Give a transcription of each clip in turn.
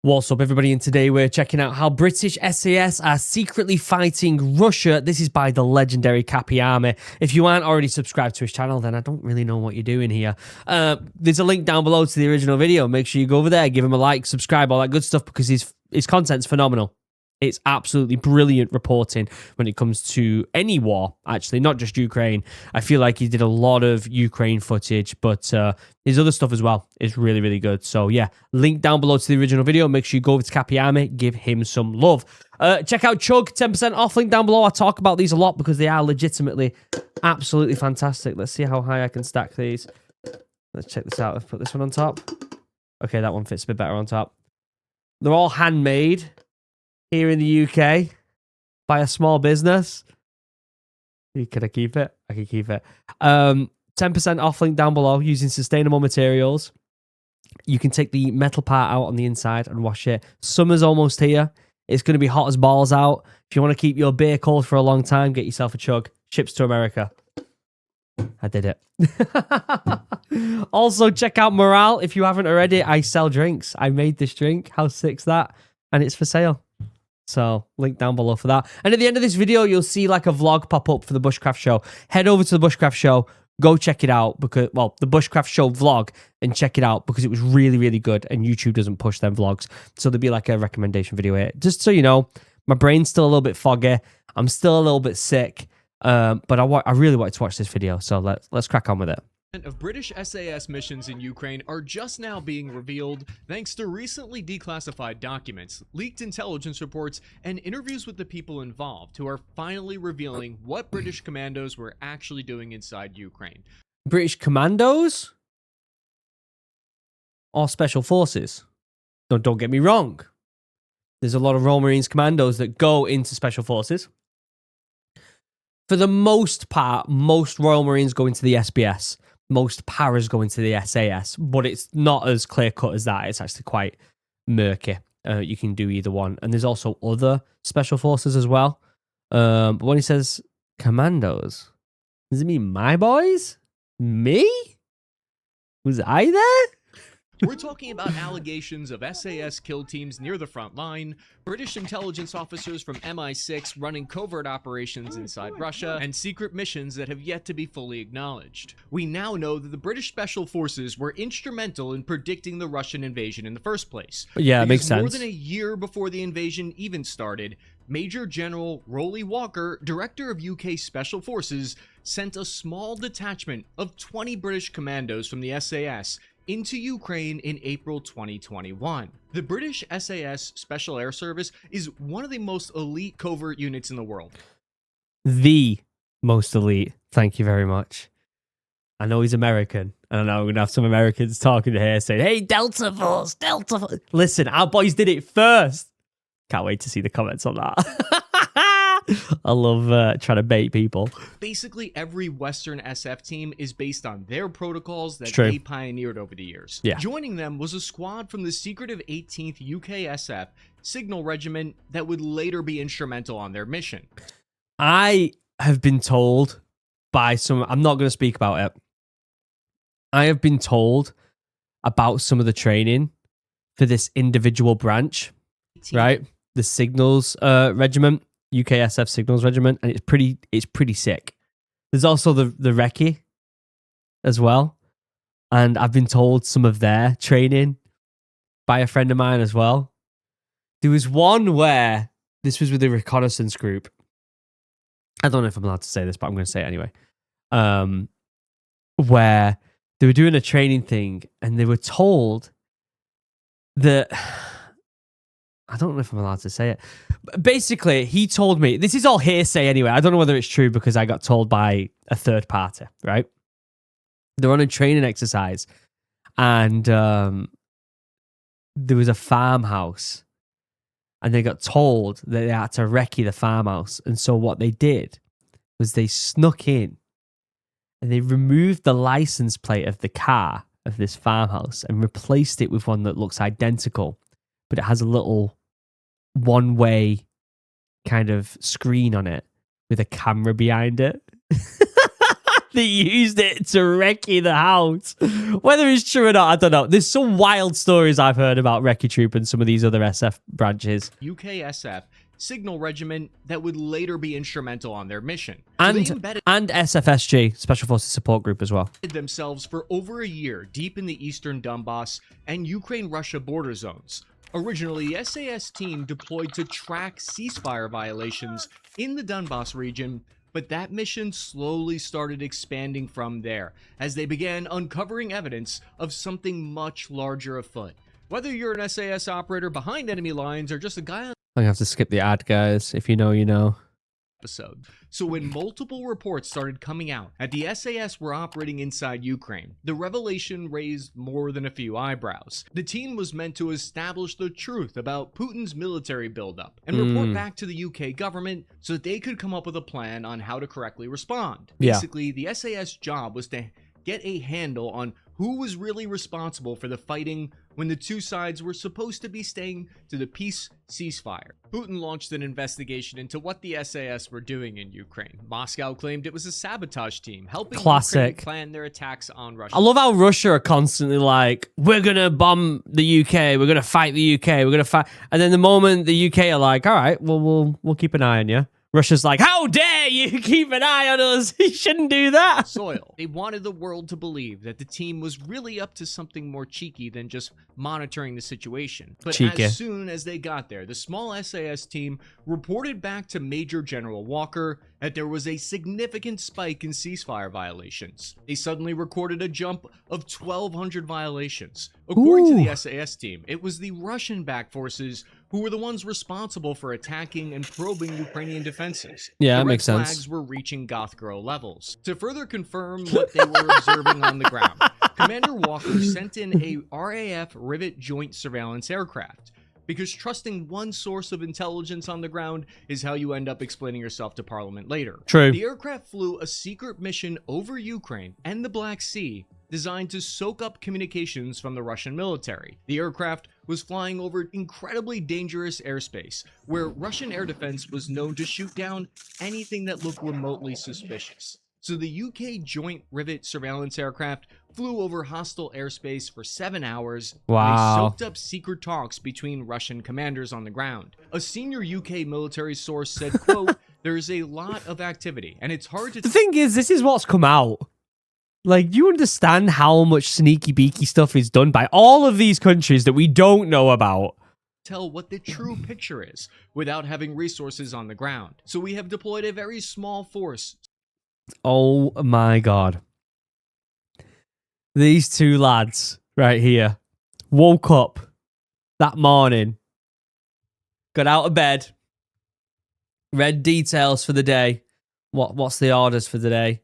What's up, everybody? And today we're checking out how British SAS are secretly fighting Russia. This is by the legendary Cappy Army. If you aren't already subscribed to his channel, then I don't really know what you're doing here. There's a link down below to the original video. Make sure you go over there, give him a like, subscribe, all that good stuff, because his content's phenomenal. It's absolutely brilliant reporting when it comes to any war, actually, not just Ukraine. I feel like he did a lot of Ukraine footage, but his other stuff as well is really, really good. So, yeah, link down below to the original video. Make sure you go over to Cappy Army, give him some love. Check out Chug, 10% off, link down below. I talk about these a lot because they are legitimately absolutely fantastic. Let's see how high I can stack these. Let's check this out. Let's put this one on top. Okay, that one fits a bit better on top. They're all handmade here in the UK by a small business. Can I keep it? I can keep it. 10% off, link down below, using sustainable materials. You can take the metal part out on the inside and wash it. Summer's almost here. It's going to be hot as balls out. If you want to keep your beer cold for a long time, get yourself a Chug. Ships to America. I did it. Also, check out Morale. If you haven't already, I sell drinks. I made this drink. How sick's that? And it's for sale. So, link down below for that. And at the end of this video, you'll see like a vlog pop up for the Bushcraft Show. Head over to the Bushcraft Show. Go check it out, because, well, the Bushcraft Show vlog, and check it out because it was really, really good, and YouTube doesn't push them vlogs. So there'll be like a recommendation video here. Just so you know, my brain's still a little bit foggy. I'm still a little bit sick, but I really wanted to watch this video, so let's crack on with it. Of British SAS missions in Ukraine are just now being revealed thanks to recently declassified documents, leaked intelligence reports, and interviews with the people involved, who are finally revealing what British commandos were actually doing inside Ukraine. British commandos? Or special forces? Don't get me wrong. There's a lot of Royal Marines commandos that go into special forces. For the most part, most Royal Marines go into the SBS. Most paras go into the SAS, but it's not as clear-cut as that. It's actually quite murky. You can do either one. And there's also other special forces as well. But when he says commandos, does it mean my boys? Me? Was I there? We're talking about allegations of SAS kill teams near the front line, British intelligence officers from MI6 running covert operations inside Russia, and secret missions that have yet to be fully acknowledged. We now know that the British Special Forces were instrumental in predicting the Russian invasion in the first place. Yeah, it makes sense. More than a year before the invasion even started, Major General Rolly Walker, director of UK Special Forces, sent a small detachment of 20 British commandos from the SAS into Ukraine in April 2021. The British SAS Special Air Service is one of the most elite covert units in the world. The most elite. Thank you very much. I know he's American, and I know we're going to have some Americans talking here saying, hey, Delta Force, Delta Force. Listen, our boys did it first. Can't wait to see the comments on that. I love trying to bait people. Basically, every Western SF team is based on their protocols that they pioneered over the years. Yeah. Joining them was a squad from the secretive 18th UKSF Signal Regiment that would later be instrumental on their mission. I have been told by some, I'm not going to speak about it. I have been told about some of the training for this individual branch, right? The Signals Regiment. UKSF Signals Regiment, and it's pretty sick. There's also the Recce as well, and I've been told some of their training by a friend of mine as well. There was one where this was with a reconnaissance group. I don't know if I'm allowed to say this, but I'm going to say it anyway. Where they were doing a training thing, and they were told that I don't know if I'm allowed to say it. Basically, he told me, this is all hearsay anyway. I don't know whether it's true because I got told by a third party, right? They're on a training exercise, and there was a farmhouse, and they got told that they had to recce the farmhouse. And so what they did was they snuck in and they removed the license plate of the car of this farmhouse and replaced it with one that looks identical, but it has a little one-way kind of screen on it with a camera behind it. They used it to recce the house. Whether it's true or not, I don't know. There's some wild stories I've heard about Recce Troop and some of these other SF branches. UKSF signal regiment that would later be instrumental on their mission. And SFSG, Special Forces Support Group, as well. Themselves for over a year deep in the eastern Donbass and Ukraine-Russia border zones. Originally, the SAS team deployed to track ceasefire violations in the Donbass region, but that mission slowly started expanding from there as they began uncovering evidence of something much larger afoot. Whether you're an SAS operator behind enemy lines or just a guy on I'm gonna have to skip the ad, guys. If you know, you know. Episode. So when multiple reports started coming out that the SAS were operating inside Ukraine, the revelation raised more than a few eyebrows. The team was meant to establish the truth about Putin's military buildup and report back to the UK government so that they could come up with a plan on how to correctly respond. Basically, the SAS job was to get a handle on who was really responsible for the fighting when the two sides were supposed to be staying to the peace ceasefire. Putin launched an investigation into what the SAS were doing in Ukraine. Moscow claimed it was a sabotage team helping Ukraine plan their attacks on Russia. I love how Russia are constantly like, we're gonna bomb the UK, we're gonna fight the UK, we're gonna fight, and then the moment the UK are like, all right, well we'll keep an eye on you. Russia's like, how dare you keep an eye on us? You shouldn't do that. Soil. They wanted the world to believe that the team was really up to something more cheeky than just monitoring the situation. But as soon as they got there, the small SAS team reported back to Major General Walker that there was a significant spike in ceasefire violations. They suddenly recorded a jump of 1,200 violations. According to the SAS team, it was the Russian-backed forces who were the ones responsible for attacking and probing Ukrainian defenses. Yeah, the that makes sense. Red flags were reaching Goth Girl levels. To further confirm what they were observing on the ground, Commander Walker sent in a RAF Rivet Joint Surveillance aircraft. Because trusting one source of intelligence on the ground is how you end up explaining yourself to Parliament later. True. The aircraft flew a secret mission over Ukraine and the Black Sea designed to soak up communications from the Russian military. The aircraft was flying over incredibly dangerous airspace, where Russian air defense was known to shoot down anything that looked remotely suspicious. So the UK Joint Rivet Surveillance aircraft flew over hostile airspace for 7 hours. Wow. They soaked up secret talks between Russian commanders on the ground. A senior UK military source said, quote, there's a lot of activity, and it's hard to... The thing is, this is what's come out. Like, do you understand how much sneaky beaky stuff is done by all of these countries that we don't know about? Tell what the true picture is without having resources on the ground. So we have deployed a very small force. Oh my God. These two lads right here woke up that morning, got out of bed, read details for the day. What's the orders for the day?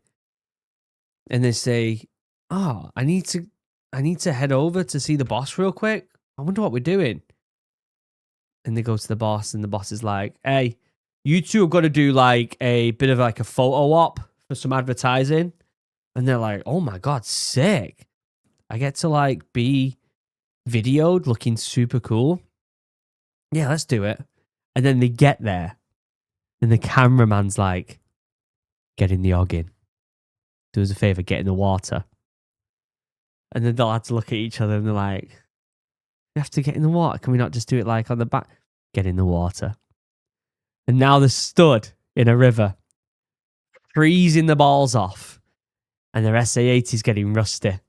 And they say, oh, I need to head over to see the boss real quick. I wonder what we're doing. And they go to the boss, and the boss is like, hey, you two have got to do like a bit of like a photo op for some advertising. And they're like, oh my God, sick. I get to like be videoed looking super cool. Yeah, let's do it. And then they get there, and the cameraman's like, get in the oggin. Do us a favor, get in the water. And then they'll have to look at each other and they're like, we have to get in the water. Can we not just do it like on the back? Get in the water. And now they're stood in a river, freezing the balls off. And their SA-8 is getting rusty.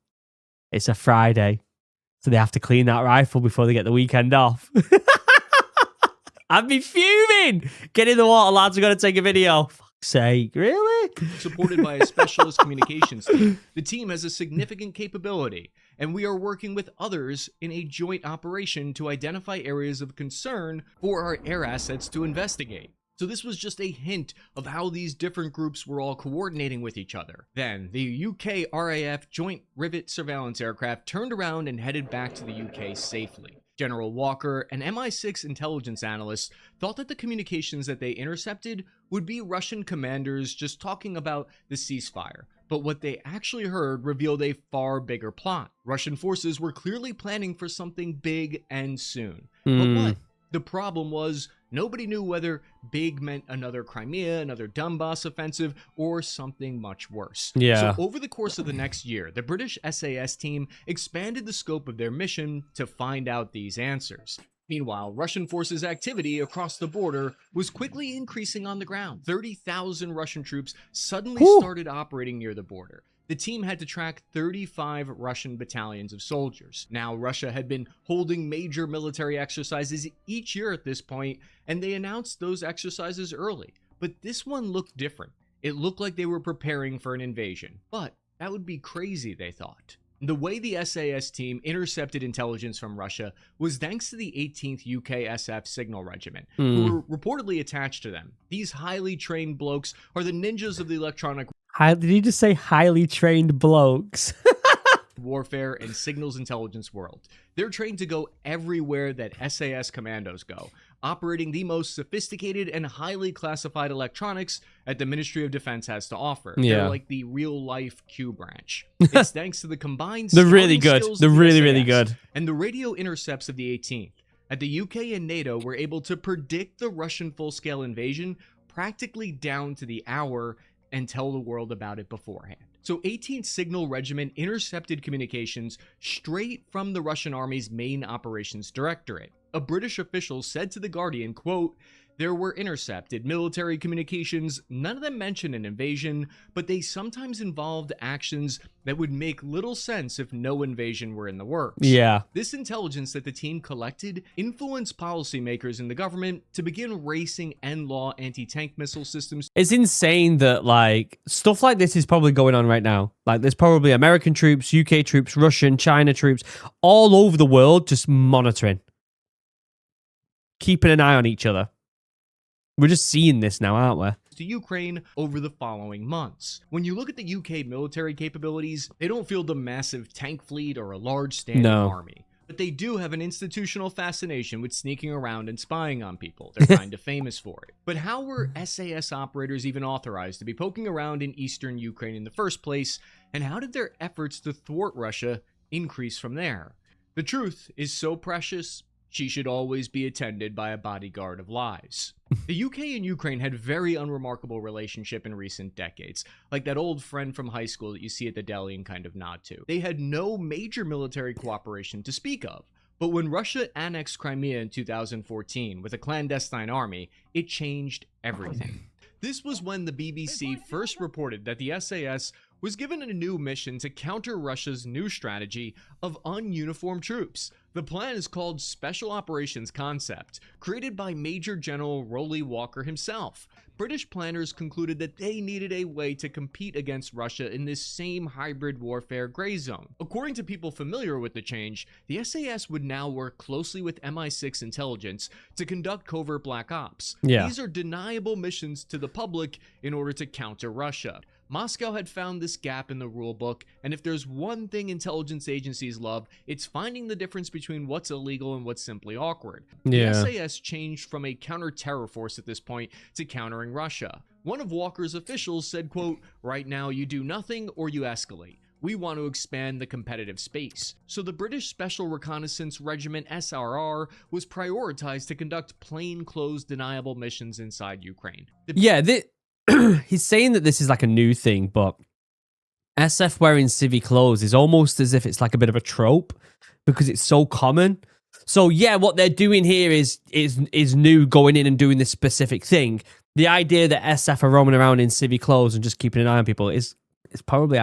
It's a Friday. So they have to clean that rifle before they get the weekend off. I'd be fuming. Get in the water, lads. We've got to take a video. Fuck's sake, really? Supported by a specialist communications team. The team has a significant capability, and we are working with others in a joint operation to identify areas of concern for our air assets to investigate. So this was just a hint of how these different groups were all coordinating with each other. Then, the UK RAF Joint Rivet Surveillance aircraft turned around and headed back to the UK safely. General Walker, an MI6 intelligence analyst, thought that the communications that they intercepted would be Russian commanders just talking about the ceasefire. But what they actually heard revealed a far bigger plot. Russian forces were clearly planning for something big and soon. But what? The problem was, Nobody knew whether big meant another Crimea, another Donbass offensive, or something much worse. Yeah. So over the course of the next year, the British SAS team expanded the scope of their mission to find out these answers. Meanwhile, Russian forces' activity across the border was quickly increasing on the ground. 30,000 Russian troops suddenly started operating near the border. The team had to track 35 Russian battalions of soldiers. Now, Russia had been holding major military exercises each year at this point, and they announced those exercises early. But this one looked different. It looked like they were preparing for an invasion. But that would be crazy, they thought. The way the SAS team intercepted intelligence from Russia was thanks to the 18th UK SF Signal Regiment, who were reportedly attached to them. These highly trained blokes are the ninjas of the electronic Did you just say highly trained blokes? warfare and signals intelligence world. They're trained to go everywhere that SAS commandos go, operating the most sophisticated and highly classified electronics that the Ministry of Defense has to offer. Yeah. They're like the real-life Q branch. It's thanks to the combined They're really scouting good. skills They're of the really, SAS really good. and the radio intercepts of the 18th. That the UK and NATO were able to predict the Russian full-scale invasion practically down to the hour and tell the world about it beforehand. So 18th Signal Regiment intercepted communications straight from the Russian Army's main operations directorate. A British official said to The Guardian, quote, "There were intercepted military communications, none of them mentioned an invasion, but they sometimes involved actions that would make little sense if no invasion were in the works." Yeah. This intelligence that the team collected influenced policymakers in the government to begin racing end-law anti-tank missile systems. It's insane that, like, stuff like this is probably going on right now. Like, there's probably American troops, UK troops, Russian, China troops, all over the world just monitoring. Keeping an eye on each other. We're just seeing this now, aren't we? To Ukraine over the following months. When you look at the UK military capabilities, they don't field a massive tank fleet or a large standing army. But they do have an institutional fascination with sneaking around and spying on people. They're kind of famous for it. But how were SAS operators even authorized to be poking around in eastern Ukraine in the first place? And how did their efforts to thwart Russia increase from there? The truth is so precious, she should always be attended by a bodyguard of lies. The UK and Ukraine had very unremarkable relationship in recent decades, like that old friend from high school that you see at the deli and kind of nod to. They had no major military cooperation to speak of, but when Russia annexed Crimea in 2014 with a clandestine army, it changed everything. This was when the BBC first reported that the SAS was given a new mission to counter Russia's new strategy of ununiformed troops. The plan is called Special Operations Concept, created by Major General Rolly Walker himself. British planners concluded that they needed a way to compete against Russia in this same hybrid warfare gray zone. According to people familiar with the change, the SAS would now work closely with MI6 intelligence to conduct covert black ops. Yeah. These are deniable missions to the public in order to counter Russia. Moscow had found this gap in the rulebook, and if there's one thing intelligence agencies love, it's finding the difference between what's illegal and what's simply awkward. Yeah. The SAS changed from a counter-terror force at this point to countering Russia. One of Walker's officials said, quote, "Right now you do nothing or you escalate. We want to expand the competitive space." So the British Special Reconnaissance Regiment SRR was prioritized to conduct plainclothes deniable missions inside Ukraine. He's saying that this is like a new thing, but SF wearing civvy clothes is almost as if it's like a bit of a trope because it's so common. So yeah, what they're doing here is new, going in and doing this specific thing. The idea that SF are roaming around in civvy clothes and just keeping an eye on people is it's probably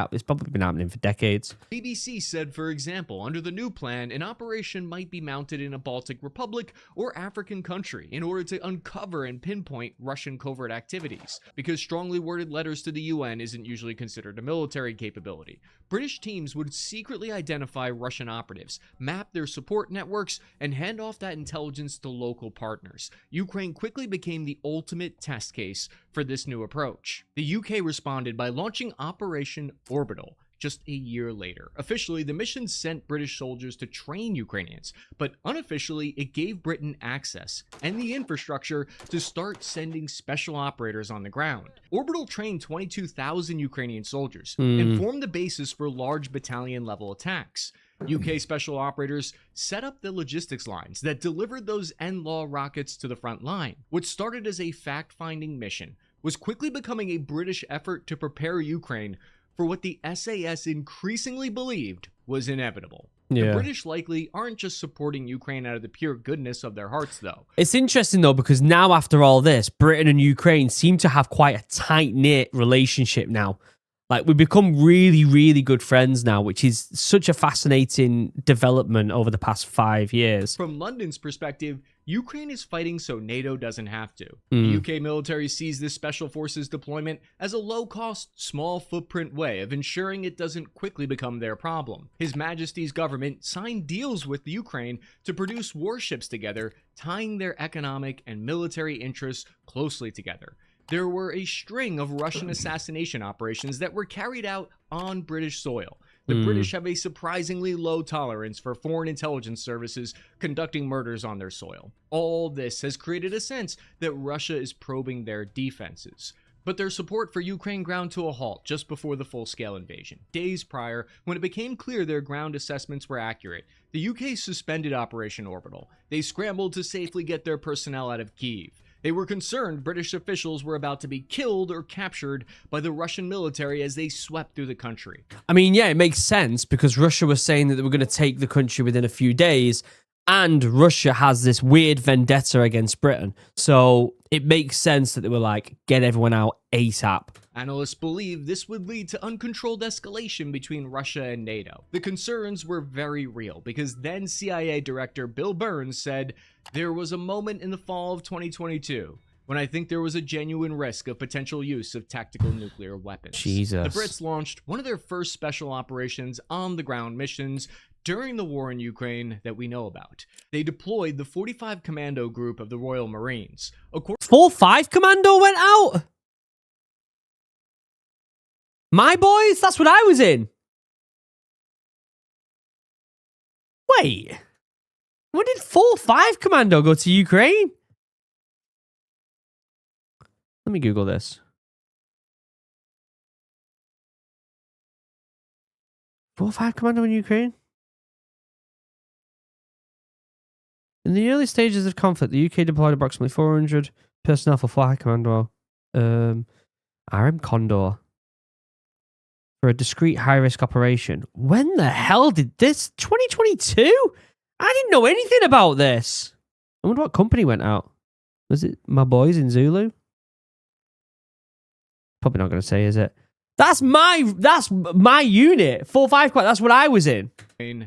been happening for decades. BBC said, for example, under the new plan, an operation might be mounted in a Baltic Republic or African country in order to uncover and pinpoint Russian covert activities, because strongly worded letters to the UN isn't usually considered a military capability. British teams would secretly identify Russian operatives, map their support networks, and hand off that intelligence to local partners. Ukraine quickly became the ultimate test case for this new approach. The UK responded by launching Operation Orbital just a year later. Officially, the mission sent British soldiers to train Ukrainians, but unofficially, it gave Britain access and the infrastructure to start sending special operators on the ground. Orbital trained 22,000 Ukrainian soldiers and formed the basis for large battalion-level attacks. UK special operators set up the logistics lines that delivered those NLAW rockets to the front line. What started as a fact-finding mission was quickly becoming a British effort to prepare Ukraine for what the SAS increasingly believed was inevitable. The British likely aren't just supporting Ukraine out of the pure goodness of their hearts, though. It's interesting, though, because now after all this, Britain and Ukraine seem to have quite a tight-knit relationship now. Like, we've become really, really good friends now, which is such a fascinating development over the past 5 years. From London's perspective, Ukraine is fighting so NATO doesn't have to. The UK military sees this special forces deployment as a low-cost, small-footprint way of ensuring it doesn't quickly become their problem. His Majesty's government signed deals with Ukraine to produce warships together, tying their economic and military interests closely together. There were a string of Russian assassination operations that were carried out on British soil. The British have a surprisingly low tolerance for foreign intelligence services conducting murders on their soil. All this has created a sense that Russia is probing their defenses. But their support for Ukraine ground to a halt just before the full-scale invasion. Days prior, when it became clear their ground assessments were accurate, the UK suspended Operation Orbital. They scrambled to safely get their personnel out of Kyiv. They were concerned British officials were about to be killed or captured by the Russian military as they swept through the country. I mean, yeah, it makes sense because Russia was saying that they were going to take the country within a few days, and Russia has this weird vendetta against Britain. So it makes sense that they were like, get everyone out ASAP. Analysts believe this would lead to uncontrolled escalation between Russia and NATO. The concerns were very real because then CIA Director Bill Burns said, "There was a moment in the fall of 2022 when I think there was a genuine risk of potential use of tactical nuclear weapons." Jesus. The Brits launched one of their first special operations on-the-ground missions during the war in Ukraine that we know about. They deployed the 45 Commando Group of the Royal Marines. 4-5 Commando went out? My boys? That's what I was in. Wait. When did 4-5 Commando go to Ukraine? Let me Google this. 4-5 Commando in Ukraine? In the early stages of conflict, the UK deployed approximately 400 personnel for 4-5 Commando. RM Condor. For a discrete high-risk operation. When the hell did this? 2022? I didn't know anything about this. I wonder what company went out. Was it my boys in Zulu? Probably not going to say, is it? That's my unit. 4-5. That's what I was in.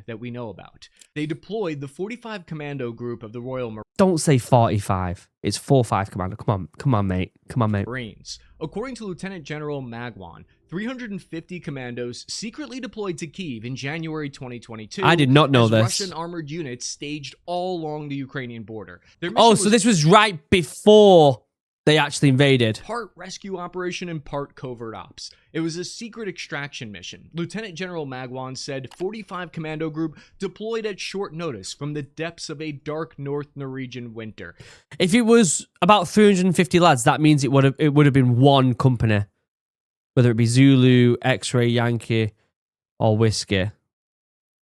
That we know about. They deployed the 45 Commando Group of the Royal Marines. Don't say 45. It's 4-5 Commando. Come on, mate. Marines. According to Lieutenant General Magwan, 350 commandos secretly deployed to Kyiv in January 2022. I did not know this. Russian armored units staged all along the Ukrainian border. So this was right before they actually invaded. Part rescue operation and part covert ops. It was a secret extraction mission. Lieutenant General Magwan said 45 Commando Group deployed at short notice from the depths of a dark North Norwegian winter. If it was about 350 lads, that means it would have been one company. Whether it be Zulu, X-Ray, Yankee, or Whiskey.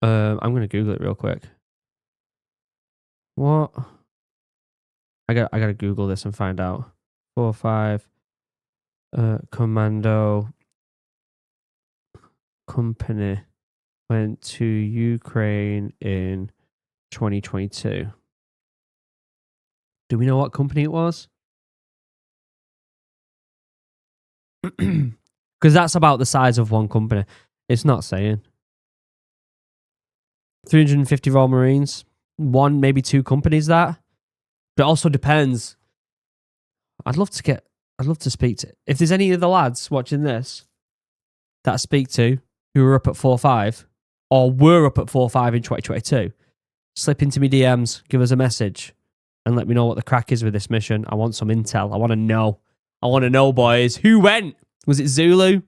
I'm going to Google it real quick. What? I got to Google this and find out. 4-5 Commando Company went to Ukraine in 2022. Do we know what company it was? Because that's about the size of one company. It's not saying. 350 Royal Marines. One, maybe two companies that. But it also depends. I'd love to speak to... If there's any of the lads watching this that I speak to who are up at 4-5 or were up at 4-5 in 2022, slip into me DMs, give us a message and let me know what the crack is with this mission. I want some intel. I want to know. I want to know, boys. Who went? Was it Zulu?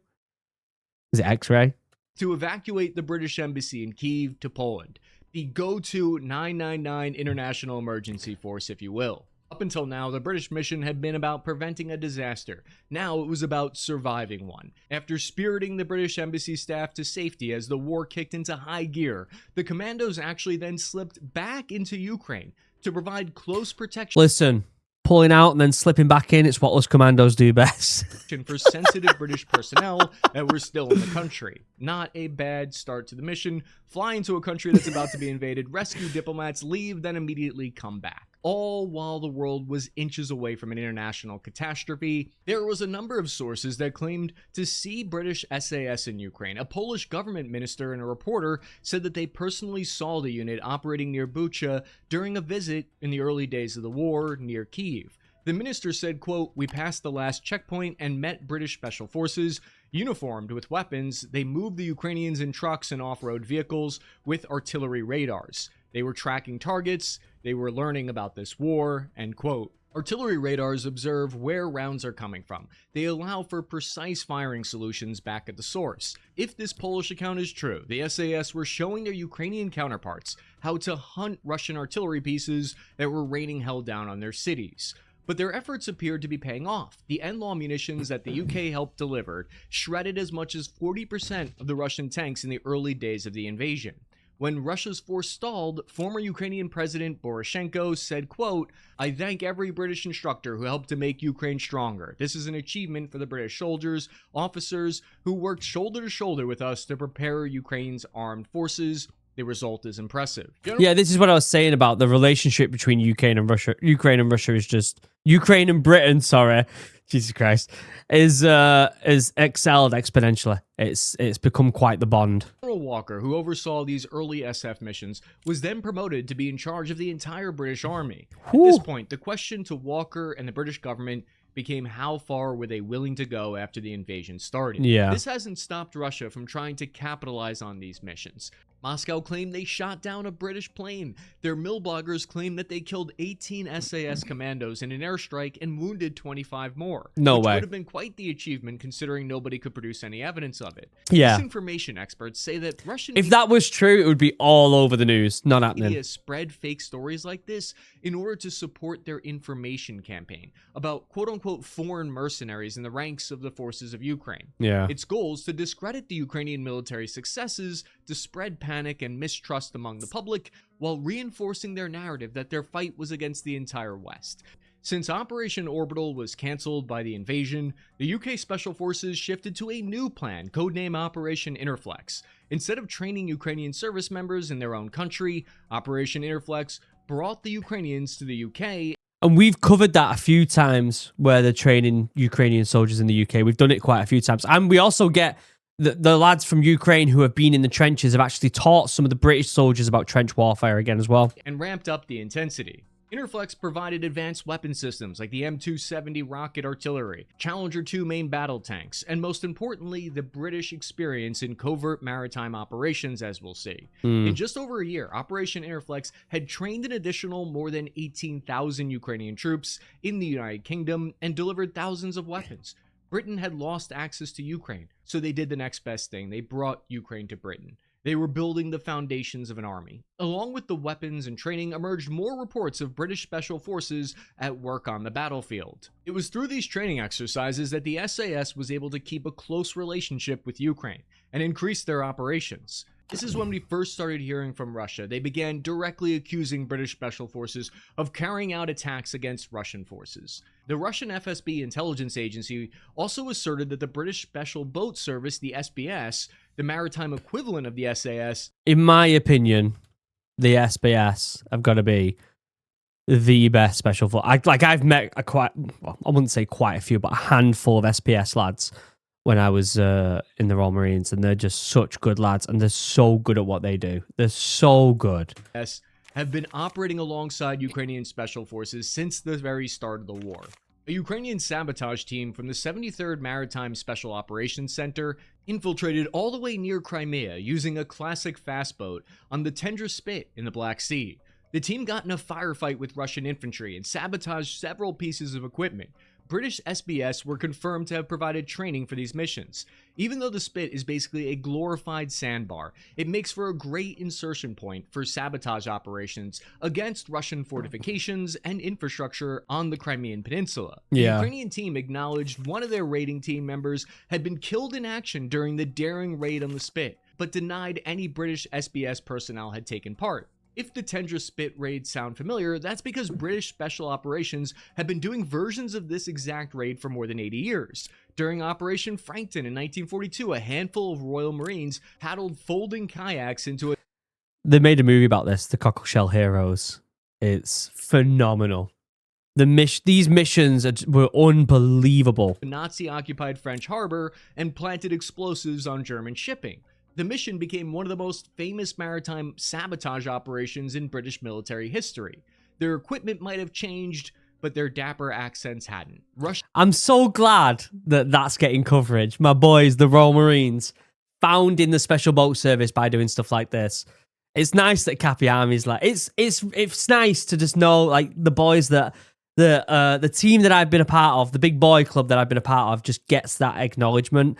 Was it X-Ray? To evacuate the British embassy in Kyiv to Poland. The go-to 999 international emergency force, if you will. Up until now, the British mission had been about preventing a disaster. Now it was about surviving one. After spiriting the British embassy staff to safety as the war kicked into high gear, the commandos actually then slipped back into Ukraine to provide close protection. Listen, pulling out and then slipping back in, it's what us commandos do best. For sensitive British personnel that were still in the country. Not a bad start to the mission. Fly into a country that's about to be invaded, rescue diplomats, leave, then immediately come back. All while the world was inches away from an international catastrophe. There was a number of sources that claimed to see British SAS in Ukraine. A Polish government minister and a reporter said that they personally saw the unit operating near Bucha during a visit in the early days of the war near Kyiv. The minister said, quote, "We passed the last checkpoint and met British special forces. Uniformed with weapons, they moved the Ukrainians in trucks and off-road vehicles with artillery radars. They were tracking targets. They were learning about this war," end quote. Artillery radars observe where rounds are coming from. They allow for precise firing solutions back at the source. If this Polish account is true, the SAS were showing their Ukrainian counterparts how to hunt Russian artillery pieces that were raining hell down on their cities. But their efforts appeared to be paying off. The NLAW munitions that the UK helped deliver shredded as much as 40% of the Russian tanks in the early days of the invasion. When Russia's force stalled, former Ukrainian President Poroshenko said, quote, "I thank every British instructor who helped to make Ukraine stronger. This is an achievement for the British soldiers, officers who worked shoulder to shoulder with us to prepare Ukraine's armed forces. The result is impressive." Yeah, this is what I was saying about the relationship between Ukraine and Russia. Ukraine and Russia is just Ukraine and Britain. Sorry, Jesus Christ, is excelled exponentially. It's become quite the bond. General Walker, who oversaw these early SF missions, was then promoted to be in charge of the entire British Army. At this point, the question to Walker and the British government became how far were they willing to go after the invasion started. Yeah. This hasn't stopped Russia from trying to capitalize on these missions. Moscow claimed they shot down a British plane. Their mill bloggers claimed that they killed 18 SAS commandos in an airstrike and wounded 25 more. No which way. would have been quite the achievement considering nobody could produce any evidence of it. Yeah. Disinformation experts say that Russian If that was true, it would be all over the news. Not happening. media spread fake stories like this in order to support their information campaign about quote-unquote foreign mercenaries in the ranks of the forces of Ukraine. Yeah. Its goal is to discredit the Ukrainian military successes, to spread panic and mistrust among the public, while reinforcing their narrative that their fight was against the entire West. Since Operation Orbital was cancelled by the invasion, the UK Special Forces shifted to a new plan, codenamed Operation Interflex. Instead of training Ukrainian service members in their own country, Operation Interflex brought the Ukrainians to the UK. And we've covered that a few times where they're training Ukrainian soldiers in the UK. We've done it quite a few times. And we also get the lads from Ukraine who have been in the trenches have actually taught some of the British soldiers about trench warfare again as well. And ramped up the intensity. Interflex provided advanced weapon systems like the M270 rocket artillery, Challenger 2 main battle tanks, and most importantly, the British experience in covert maritime operations, as we'll see. In just over a year, Operation Interflex had trained an additional more than 18,000 Ukrainian troops in the United Kingdom and delivered thousands of weapons. Britain had lost access to Ukraine, so they did the next best thing. They brought Ukraine to Britain. They were building the foundations of an army. Along with the weapons and training emerged more reports of British Special Forces at work on the battlefield. It was through these training exercises that the SAS was able to keep a close relationship with Ukraine and increase their operations. This is when we first started hearing from Russia. They began directly accusing British Special Forces of carrying out attacks against Russian forces. The Russian FSB intelligence agency also asserted that the British Special Boat Service, the SBS, the maritime equivalent of the SAS, In my opinion, the SBS have got to be the best special force. I've met I wouldn't say quite a few, but a handful of SPS lads when I was in the Royal Marines, and they're just such good lads, and they're so good at what they do. They're so good. have been operating alongside Ukrainian special forces since the very start of the war. A Ukrainian sabotage team from the 73rd Maritime Special Operations Center infiltrated all the way near Crimea using a classic fast boat on the Tendra Spit in the Black Sea. The team got in a firefight with Russian infantry and sabotaged several pieces of equipment. British SBS were confirmed to have provided training for these missions. Even though the Spit is basically a glorified sandbar, it makes for a great insertion point for sabotage operations against Russian fortifications and infrastructure on the Crimean Peninsula. The Ukrainian team acknowledged one of their raiding team members had been killed in action during the daring raid on the Spit, but denied any British SBS personnel had taken part. If the Tendra Spit raids sound familiar, that's because British Special Operations have been doing versions of this exact raid for more than 80 years. During Operation Frankton in 1942, a handful of Royal Marines paddled folding kayaks into a... They made a movie about this, The Cockleshell Heroes. It's phenomenal. These missions were unbelievable. Nazi-occupied French harbor and planted explosives on German shipping. The mission became one of the most famous maritime sabotage operations in British military history. Their equipment might have changed, but their dapper accents hadn't. I'm so glad that that's getting coverage. My boys, the Royal Marines, found in the Special Boat Service by doing stuff like this. It's nice that Cappy Army's like, it's nice to just know, like, the boys that the team that I've been a part of, the big boy club that I've been a part of, just gets that acknowledgement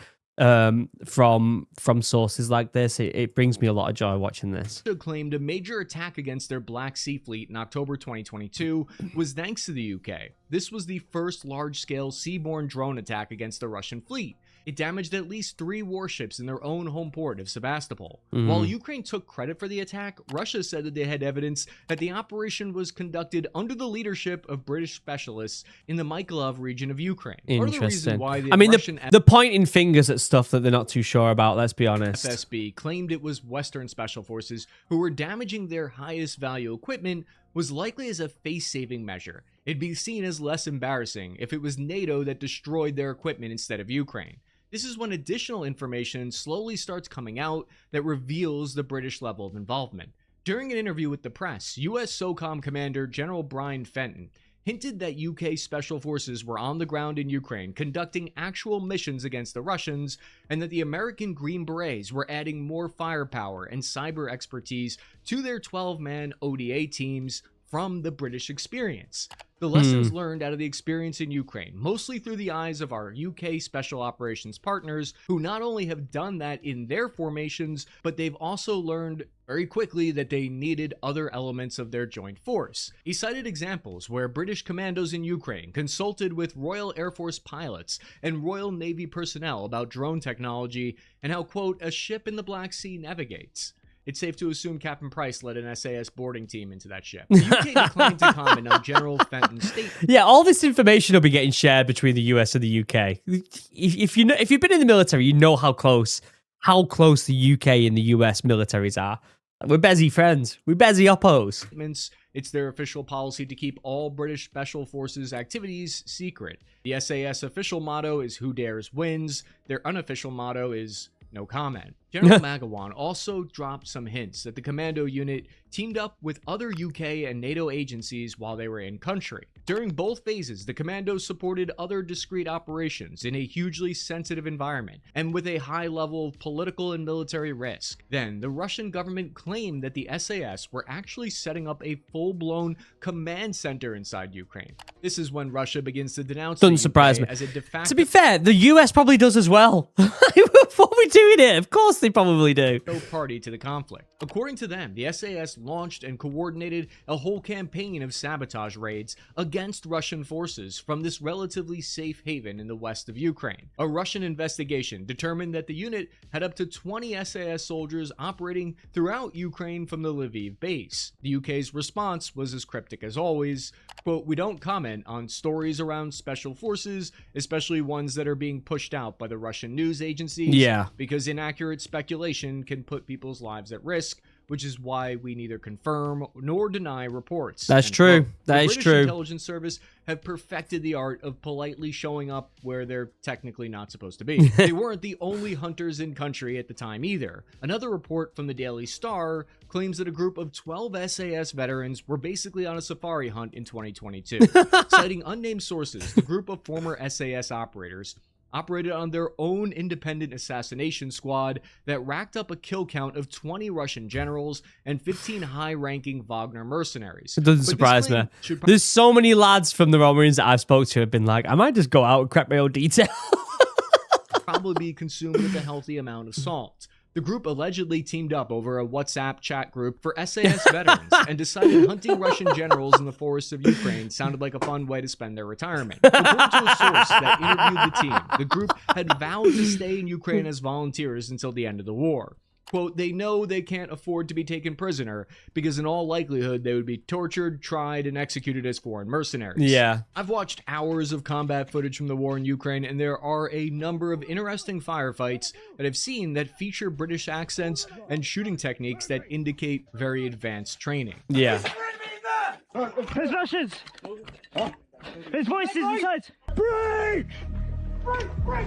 from sources like this. It brings me a lot of joy watching this. Claimed a major attack against their Black Sea Fleet in October 2022 was thanks to the UK. This was the first large-scale seaborne drone attack against the Russian fleet. It damaged at least 3 warships in their own home port of Sebastopol. While Ukraine took credit for the attack, Russia said that they had evidence that the operation was conducted under the leadership of British specialists in the Mykolaiv region of Ukraine. Interesting. Part of the reason why the I mean, Russian the pointing fingers at stuff that they're not too sure about, let's be honest. FSB claimed it was Western Special Forces who were damaging their highest value equipment was likely as a face-saving measure. It'd be seen as less embarrassing if it was NATO that destroyed their equipment instead of Ukraine. This is when additional information slowly starts coming out that reveals the British level of involvement. During an interview with the press, US SOCOM Commander General Brian Fenton hinted that UK Special Forces were on the ground in Ukraine conducting actual missions against the Russians, and that the American Green Berets were adding more firepower and cyber expertise to their 12-man ODA teams from the British experience. The lessons learned out of the experience in Ukraine, mostly through the eyes of our UK Special Operations partners, who not only have done that in their formations, but they've also learned very quickly that they needed other elements of their joint force. He cited examples where British commandos in Ukraine consulted with Royal Air Force pilots and Royal Navy personnel about drone technology and how, quote, a ship in the Black Sea navigates. It's safe to assume Captain Price led an SAS boarding team into that ship. The UK declined to comment on General Fenton's statement. Yeah, all this information will be getting shared between the US and the UK. If you've been in the military, you know how close the UK and the US militaries are. We're busy friends. We're busy oppos. It's their official policy to keep all British Special Forces activities secret. The SAS official motto is "Who dares wins." Their unofficial motto is "No comment." General Magawan also dropped some hints that the commando unit teamed up with other UK and NATO agencies while they were in country. During both phases, the commandos supported other discrete operations in a hugely sensitive environment and with a high level of political and military risk. Then, the Russian government claimed that the SAS were actually setting up a full-blown command center inside Ukraine. This is when Russia begins to denounce Doesn't surprise me. as a de facto... To be fair, the US probably does as well. What are we doing here? Of course they probably do. No party to the conflict. According to them, the SAS launched and coordinated a whole campaign of sabotage raids against Russian forces from this relatively safe haven in the west of Ukraine. A Russian investigation determined that the unit had up to 20 SAS soldiers operating throughout Ukraine from the Lviv base. The UK's response was as cryptic as always. Quote, "We don't comment on stories around special forces, especially ones that are being pushed out by the Russian news agencies, because inaccurate speculation can put people's lives at risk, which is why we neither confirm nor deny reports." That's true. That is true. The true. British intelligence service have perfected the art of politely showing up where they're technically not supposed to be. They weren't the only hunters in country at the time either. Another report from the Daily Star claims that a group of 12 SAS veterans were basically on a safari hunt in 2022. Citing unnamed sources, the group of former SAS operators operated on their own independent assassination squad that racked up a kill count of 20 Russian generals and 15 high-ranking Wagner mercenaries. It doesn't surprise me. There's so many lads from the Royal Marines that I've spoke to have been like, I might just go out and crack my own detail. probably be consumed with a healthy amount of salt. The group allegedly teamed up over a WhatsApp chat group for SAS veterans and decided hunting Russian generals in the forests of Ukraine sounded like a fun way to spend their retirement. According to a source that interviewed the team, the group had vowed to stay in Ukraine as volunteers until the end of the war. Quote, they know they can't afford to be taken prisoner because in all likelihood they would be tortured, tried, and executed as foreign mercenaries. Yeah. I've watched hours of combat footage from the war in Ukraine, and there are a number of interesting firefights that I've seen that feature British accents and shooting techniques that indicate very advanced training. Yeah. There's Russians! There's voices inside! Break! Break!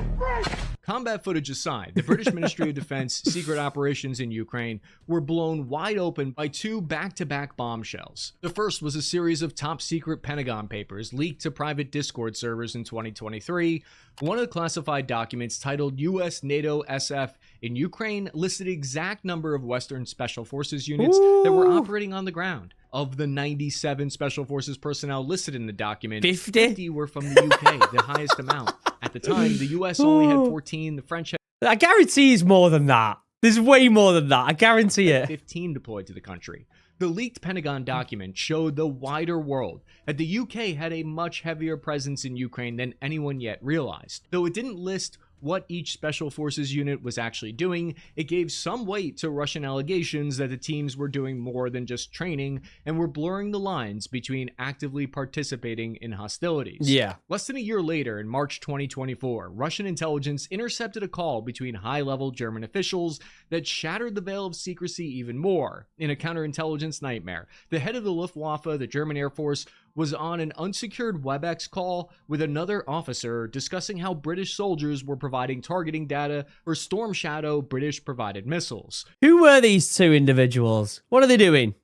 Combat footage aside, the British Ministry of Defense secret operations in Ukraine were blown wide open by two back-to-back bombshells. The first was a series of top-secret Pentagon papers leaked to private Discord servers in 2023. One of the classified documents titled US NATO SF in Ukraine listed the exact number of Western Special Forces units that were operating on the ground. Of the 97 Special Forces personnel listed in the document, 50 were from the UK, the highest amount. At the time, the US only had 14, the French had I guarantee it's more than that. There's way more than that. I guarantee it. 15 deployed to the country. The leaked Pentagon document showed the wider world that the UK had a much heavier presence in Ukraine than anyone yet realized. Though it didn't list what each Special Forces unit was actually doing, it gave some weight to Russian allegations that the teams were doing more than just training and were blurring the lines between actively participating in hostilities. Yeah. Less than a year later, in March 2024, Russian intelligence intercepted a call between high-level German officials that shattered the veil of secrecy even more. In a counterintelligence nightmare, the head of the Luftwaffe, the German Air Force, was on an unsecured WebEx call with another officer discussing how British soldiers were providing targeting data for Storm Shadow British-provided missiles. Who were these two individuals? What are they doing?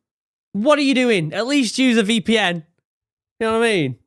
What are you doing? At least use a VPN. You know what I mean?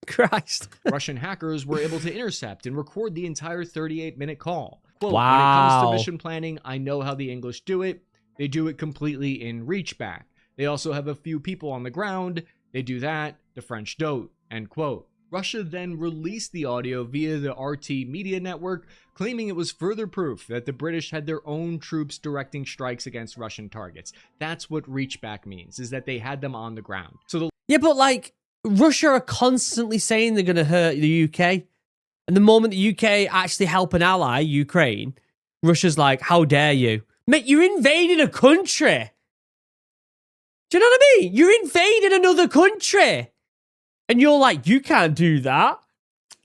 Christ. Russian hackers were able to intercept and record the entire 38-minute call. Quote, Wow. When it comes to mission planning, I know how the English do it. They do it completely in reachback. They also have a few people on the ground. They do that. The French don't. End quote. Russia then released the audio via the RT media network, claiming it was further proof that the British had their own troops directing strikes against Russian targets. That's what reachback means, is that they had them on the ground. So Yeah, but like, Russia are constantly saying they're going to hurt the UK. And the moment the UK actually help an ally, Ukraine, Russia's like, how dare you? Mate, you're invading a country. Do you know what I mean? You're invading another country. And you're like, you can't do that.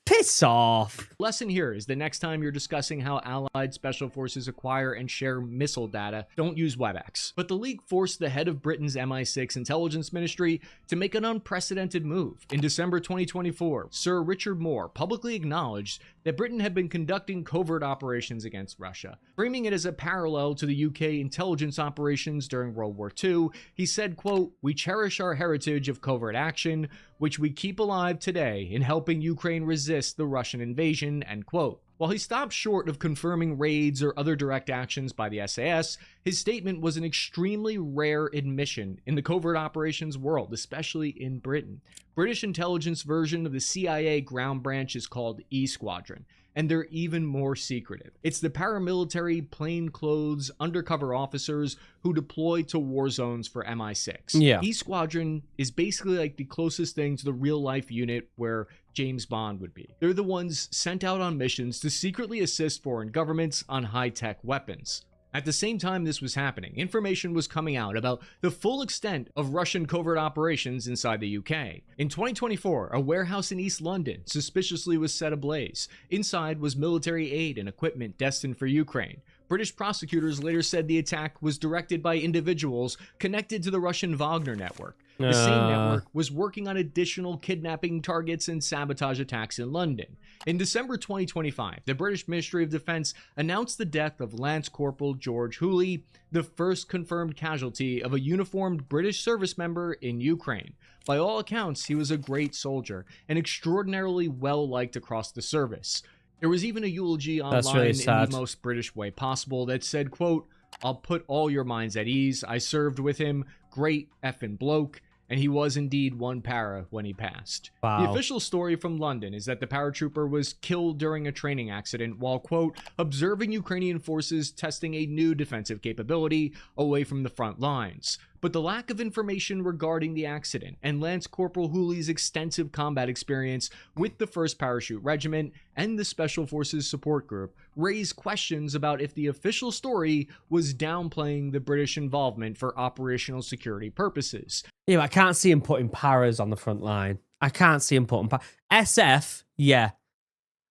Piss off. Lesson here is the next time you're discussing how allied special forces acquire and share missile data, don't use WebEx. But the leak forced the head of Britain's MI6 intelligence ministry to make an unprecedented move. In December 2024, Sir Richard Moore publicly acknowledged that Britain had been conducting covert operations against Russia. Framing it as a parallel to the UK intelligence operations during World War II, he said, quote, we cherish our heritage of covert action, which we keep alive today in helping Ukraine resist the Russian invasion, end quote. While he stopped short of confirming raids or other direct actions by the SAS, his statement was an extremely rare admission in the covert operations world, especially in Britain. British intelligence version of the CIA ground branch is called E Squadron, and they're even more secretive. It's the paramilitary, plainclothes, undercover officers who deploy to war zones for MI6. Yeah. E Squadron is basically like the closest thing to the real-life unit where James Bond would be. They're the ones sent out on missions to secretly assist foreign governments on high-tech weapons. At the same time this was happening, information was coming out about the full extent of Russian covert operations inside the UK. In 2024, a warehouse in East London suspiciously was set ablaze. Inside was military aid and equipment destined for Ukraine. British prosecutors later said the attack was directed by individuals connected to the Russian Wagner network. The same network was working on additional kidnapping targets and sabotage attacks in London. In December 2025, the British Ministry of Defense announced the death of Lance Corporal George Hooley, the first confirmed casualty of a uniformed British service member in Ukraine. By all accounts, he was a great soldier and extraordinarily well-liked across the service. There was even a eulogy That's online really in sad. the most British way possible that said, quote, "I'll put all your minds at ease. I served with him. Great effing bloke. And he was indeed one para when he passed." Wow. The official story from London is that the paratrooper was killed during a training accident while, quote, "observing Ukrainian forces testing a new defensive capability away from the front lines." But the lack of information regarding the accident and Lance Corporal Hooley's extensive combat experience with the 1st Parachute Regiment and the Special Forces Support Group raise questions about if the official story was downplaying the British involvement for operational security purposes. Yeah, but I can't see him putting paras on the front line. I can't see him putting SF, yeah.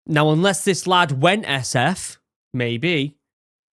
Now, unless this lad went SF, maybe.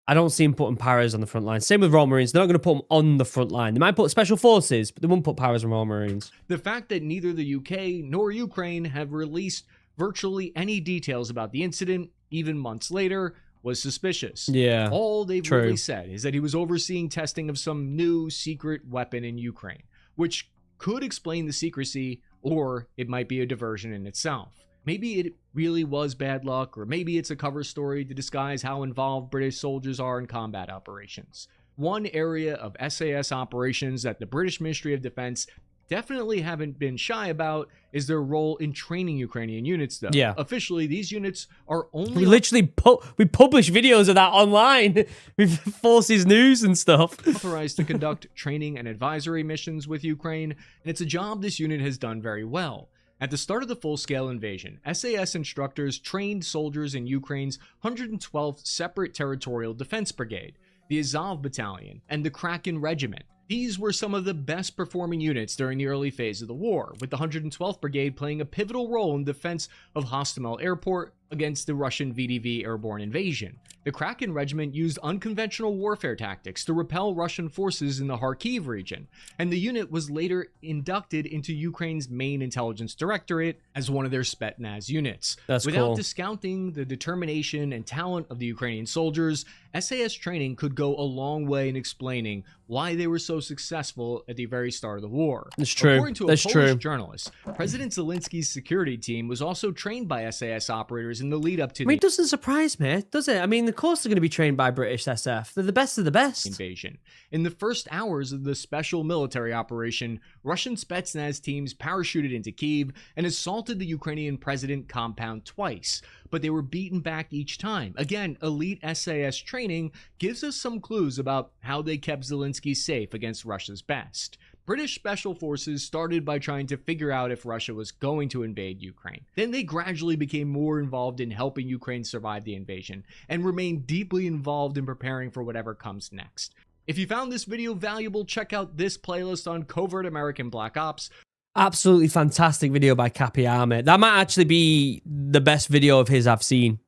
I don't see him putting paras on the front line. Same with Royal Marines. They're not going to put them on the front line. They might put Special Forces, but they won't put paras on Royal Marines. The fact that neither the UK nor Ukraine have released virtually any details about the incident, even months later, was suspicious. Yeah, All they've true. really said is that he was overseeing testing of some new secret weapon in Ukraine, which could explain the secrecy, or it might be a diversion in itself. Maybe it really was bad luck, or maybe it's a cover story to disguise how involved British soldiers are in combat operations. One area of SAS operations that the British Ministry of Defense definitely haven't been shy about is their role in training Ukrainian units, though. Yeah. Officially, these units are only... We literally we publish videos of that online with Forces News and stuff. authorized to conduct training and advisory missions with Ukraine, and it's a job this unit has done very well. At the start of the full-scale invasion, SAS instructors trained soldiers in Ukraine's 112th Separate Territorial Defense Brigade, the Azov Battalion, and the Kraken Regiment. These were some of the best performing units during the early phase of the war, with the 112th Brigade playing a pivotal role in defense of Hostomel Airport against the Russian VDV airborne invasion. The Kraken Regiment used unconventional warfare tactics to repel Russian forces in the Kharkiv region, and the unit was later inducted into Ukraine's main intelligence directorate as one of their Spetsnaz units. That's Without cool. discounting the determination and talent of the Ukrainian soldiers, SAS training could go a long way in explaining why they were so successful at the very start of the war. That's true. According to a That's Polish true. journalist, President Zelensky's security team was also trained by SAS operators in the lead up to I mean, the it doesn't surprise me, does it? I mean, of course they're going to be trained by British SF. They're the best of the best. invasion. In the first hours of the special military operation, Russian Spetsnaz teams parachuted into Kyiv and assaulted the Ukrainian president compound twice, but they were beaten back each time. Again, elite SAS training gives us some clues about how they kept Zelensky safe against Russia's best. British special forces started by trying to figure out if Russia was going to invade Ukraine. Then they gradually became more involved in helping Ukraine survive the invasion, and remained deeply involved in preparing for whatever comes next. If you found this video valuable, check out this playlist on Covert American Black Ops. Absolutely fantastic video by Cappy Army. That might actually be the best video of his I've seen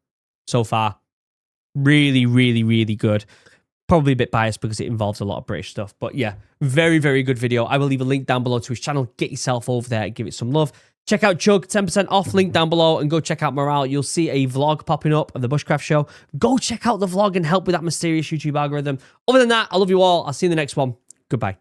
so far. Really, really, really good. Probably a bit biased because it involves a lot of British stuff. But yeah, very, very good video. I will leave a link down below to his channel. Get yourself over there and give it some love. Check out Chug, 10% off, link down below, and go check out Morale. You'll see a vlog popping up of the Bushcraft Show. Go check out the vlog and help with that mysterious YouTube algorithm. Other than that, I love you all. I'll see you in the next one. Goodbye.